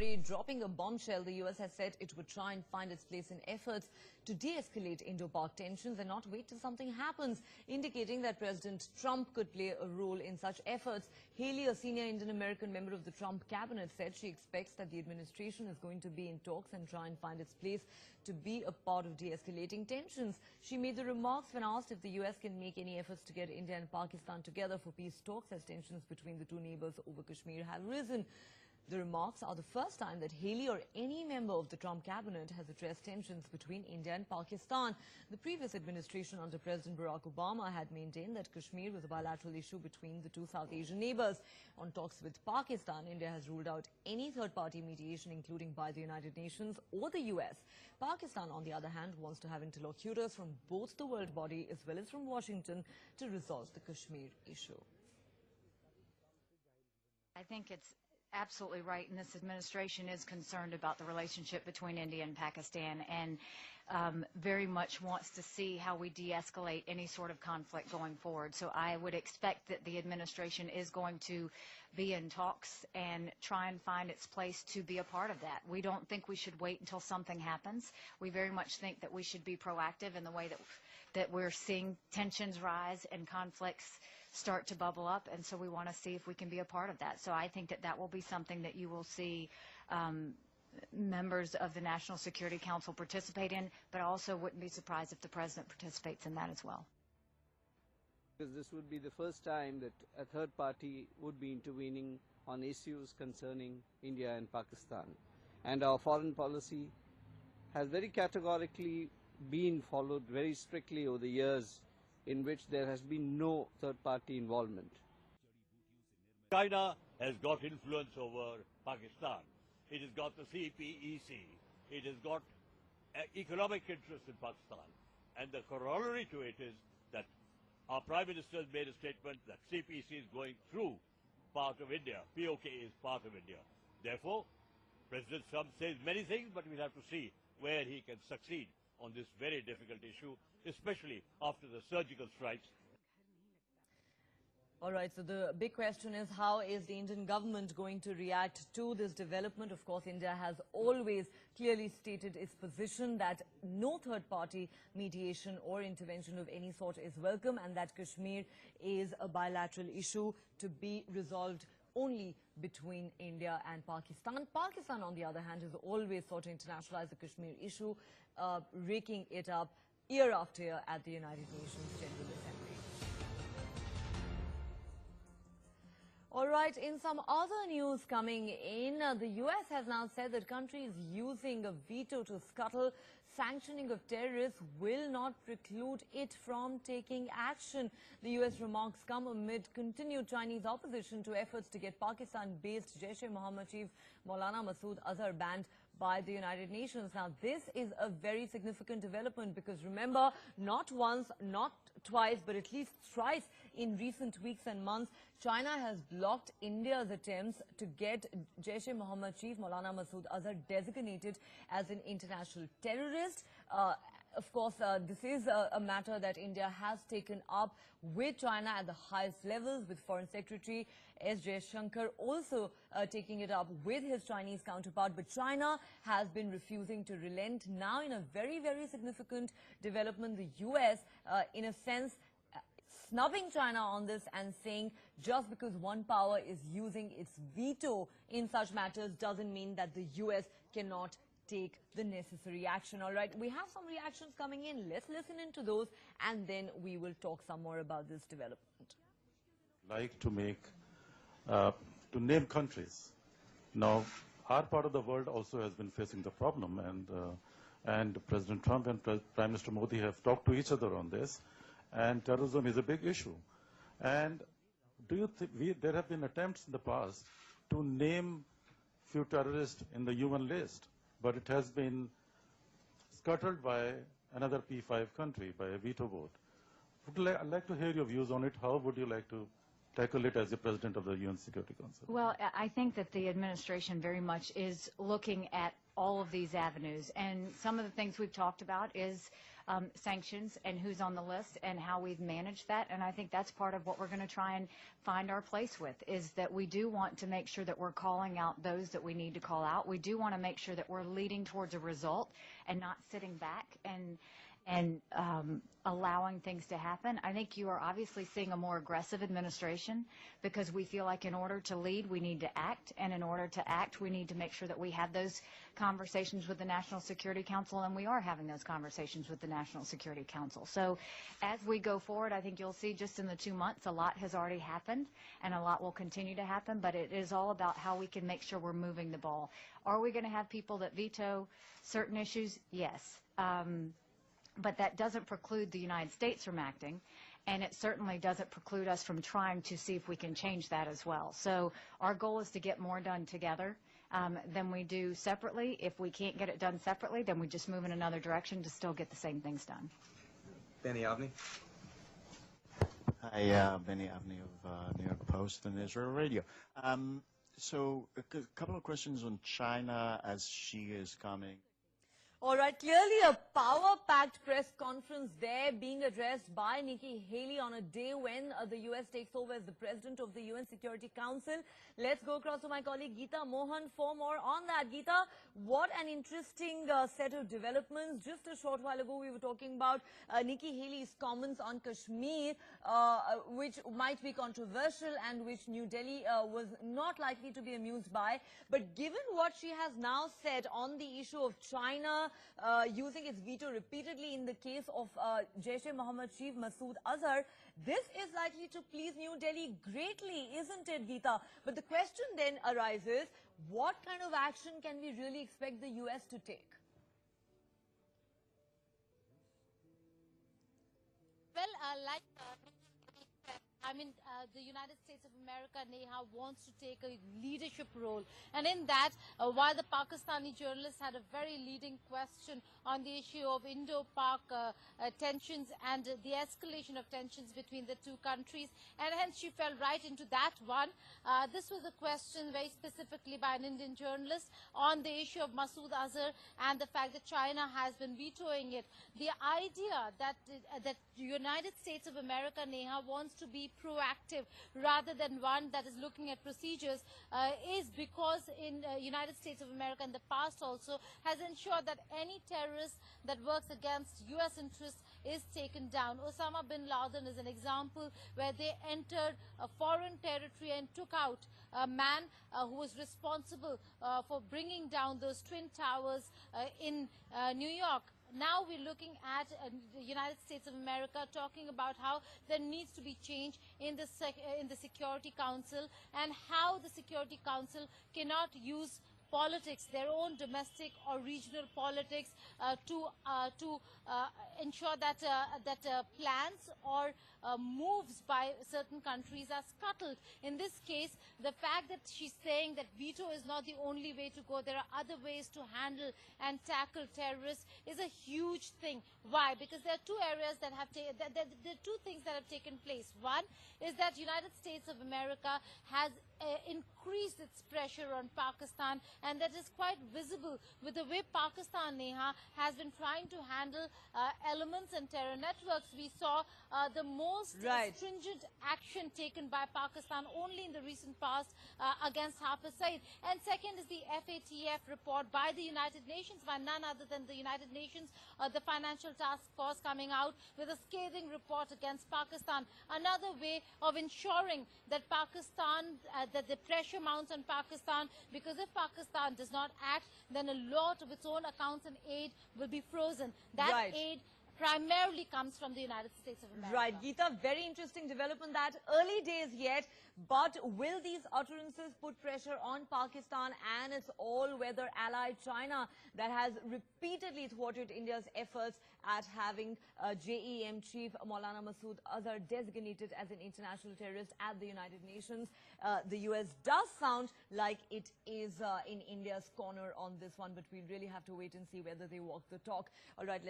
story, dropping a bombshell, the US has said it would try and find its place in efforts to de-escalate Indo-Pak tensions and not wait till something happens, indicating that President Trump could play a role in such efforts. Haley, a senior Indian-American member of the Trump cabinet, said she expects that the administration is going to be in talks and try and find its place to be a part of de-escalating tensions. She made the remarks when asked if the US can make any efforts to get India and Pakistan together for peace talks as tensions between the two neighbours over Kashmir have risen. The remarks are the first time that Haley or any member of the Trump cabinet has addressed tensions between India and Pakistan. The previous administration under President Barack Obama had maintained that Kashmir was a bilateral issue between the two South Asian neighbours. On talks with Pakistan, India has ruled out any third-party mediation, including by the United Nations or the US. Pakistan, on the other hand, wants to have interlocutors from both the world body as well as from Washington to resolve the Kashmir issue. I think it's absolutely right, and this administration is concerned about the relationship between India and Pakistan and very much wants to see how we de-escalate any sort of conflict going forward. So I would expect that the administration is going to be in talks and try and find its place to be a part of that. We don't think we should wait until something happens. We very much think that we should be proactive in the way that we're seeing tensions rise and conflicts start to bubble up, and so we want to see if we can be a part of that. So I think that that will be something that you will see members of the National Security Council participate in, but I also wouldn't be surprised if the President participates in that as well. Because this would be the first time that a third party would be intervening on issues concerning India and Pakistan. And our foreign policy has very categorically been followed very strictly over the years, in which there has been no third-party involvement. China has got influence over Pakistan. It has got the CPEC. It has got economic interest in Pakistan. And the corollary to it is that our Prime Minister has made a statement that CPEC is going through part of India. POK is part of India. Therefore, President Trump says many things, but we'll have to see where he can succeed on this very difficult issue, especially after the surgical strikes. All right, so the big question is, how is the Indian government going to react to this development? Of course, India has always clearly stated its position that no third-party mediation or intervention of any sort is welcome, and that Kashmir is a bilateral issue to be resolved only between India and Pakistan. Pakistan, on the other hand, has always sought to internationalize the Kashmir issue, raking it up year after year at the United Nations General Assembly. All right, in some other news coming in, the US has now said that country is using a veto to scuttle sanctioning of terrorists will not preclude it from taking action. The US remarks come amid continued Chinese opposition to efforts to get Pakistan-based Jaish-e-Mohammed chief Maulana Masood Azhar banned by the United Nations. Now, this is a very significant development because remember, not once, not twice, but at least thrice in recent weeks and months, China has blocked India's attempts to get Jaish-e-Mohammed chief Maulana Masood Azhar designated as an international terrorist. Of course, this is a matter that India has taken up with China at the highest levels, with Foreign Secretary S. Jaishankar also taking it up with his Chinese counterpart. But China has been refusing to relent. Now, in a very, very significant development, the US, in a sense, snubbing China on this and saying just because one power is using its veto in such matters doesn't mean that the US cannot take the necessary action. All right, we have some reactions coming in. Let's listen into those and then we will talk some more about this development. Like to make, to name countries. Now, our part of the world also has been facing the problem, and President Trump and Prime Minister Modi have talked to each other on this, and terrorism is a big issue. And do you think there have been attempts in the past to name few terrorists in the UN list, but it has been scuttled by another P5 country by a veto vote. I'd like to hear your views on it. How would you like to tackle it as the President of the UN Security Council? Well, I think that the administration very much is looking at all of these avenues. And some of the things we've talked about is sanctions and who's on the list and how we've managed that. And I think that's part of what we're going to try and find our place with, is that we do want to make sure that we're calling out those that we need to call out. We do want to make sure that we're leading towards a result and not sitting back and allowing things to happen. I think you are obviously seeing a more aggressive administration because we feel like in order to lead, we need to act. And in order to act, we need to make sure that we have those conversations with the National Security Council, and we are having those conversations with the National Security Council. So as we go forward, I think you'll see just in the 2 months, a lot has already happened and a lot will continue to happen, but it is all about how we can make sure we're moving the ball. Are we going to have people that veto certain issues? Yes. But that doesn't preclude the United States from acting, and it certainly doesn't preclude us from trying to see if we can change that as well. So our goal is to get more done together than we do separately. If we can't get it done separately, then we just move in another direction to still get the same things done. Benny Avni. Hi, Benny Avni of New York Post and Israel Radio. So a couple of questions on China as she is coming. All right, clearly a power-packed press conference there being addressed by Nikki Haley on a day when the U.S. takes over as the president of the UN Security Council. Let's go across to my colleague Geeta Mohan for more on that. Geeta, what an interesting set of developments. Just a short while ago, we were talking about Nikki Haley's comments on Kashmir, which might be controversial and which New Delhi was not likely to be amused by. But given what she has now said on the issue of China using its veto repeatedly in the case of Jaish-e-Mohammed chief Masood Azhar, this is likely to please New Delhi greatly, isn't it, Geeta? But the question then arises, what kind of action can we really expect the U.S. to take? Well, the United States of America, Neha, wants to take a leadership role. And in that, while the Pakistani journalist had a very leading question on the issue of Indo-Pak tensions and the escalation of tensions between the two countries, and hence she fell right into that one. This was a question very specifically by an Indian journalist on the issue of Masood Azhar and the fact that China has been vetoing it. The idea that the United States of America, Neha, wants to be proactive rather than one that is looking at procedures is because in United States of America in the past also has ensured that any terrorist that works against U.S. interests is taken down. Osama bin Laden is an example where they entered a foreign territory and took out a man who was responsible for bringing down those twin towers in New York. Now we're looking at the United States of America talking about how there needs to be change in the Security Council and how the Security Council cannot use politics, their own domestic or regional politics, to ensure that plans or moves by certain countries are scuttled. In this case, the fact that she's saying that veto is not the only way to go, there are other ways to handle and tackle terrorists, is a huge thing. Why? Because there are two areas that have there are two things that have taken place. One is that United States of America has increased its pressure on Pakistan, and that is quite visible with the way Pakistan, Neha, has been trying to handle elements and terror networks. We saw the most stringent action taken by Pakistan only in the recent past against Hafiz Saeed. And second is the FATF report by the United Nations, by none other than the United Nations, the Financial Task Force coming out with a scathing report against Pakistan. Another way of ensuring that Pakistan, that the pressure mounts on Pakistan, because if Pakistan does not act, then a lot of its own accounts and aid will be frozen. That aid primarily comes from the United States of America. Right, Geeta, very interesting development. That early days yet, but will these utterances put pressure on Pakistan and its all-weather ally China that has repeatedly thwarted India's efforts at having JEM chief Maulana Masood Azhar designated as an international terrorist at the United Nations? The US does sound like it is in India's corner on this one, but we really have to wait and see whether they walk the talk. All right.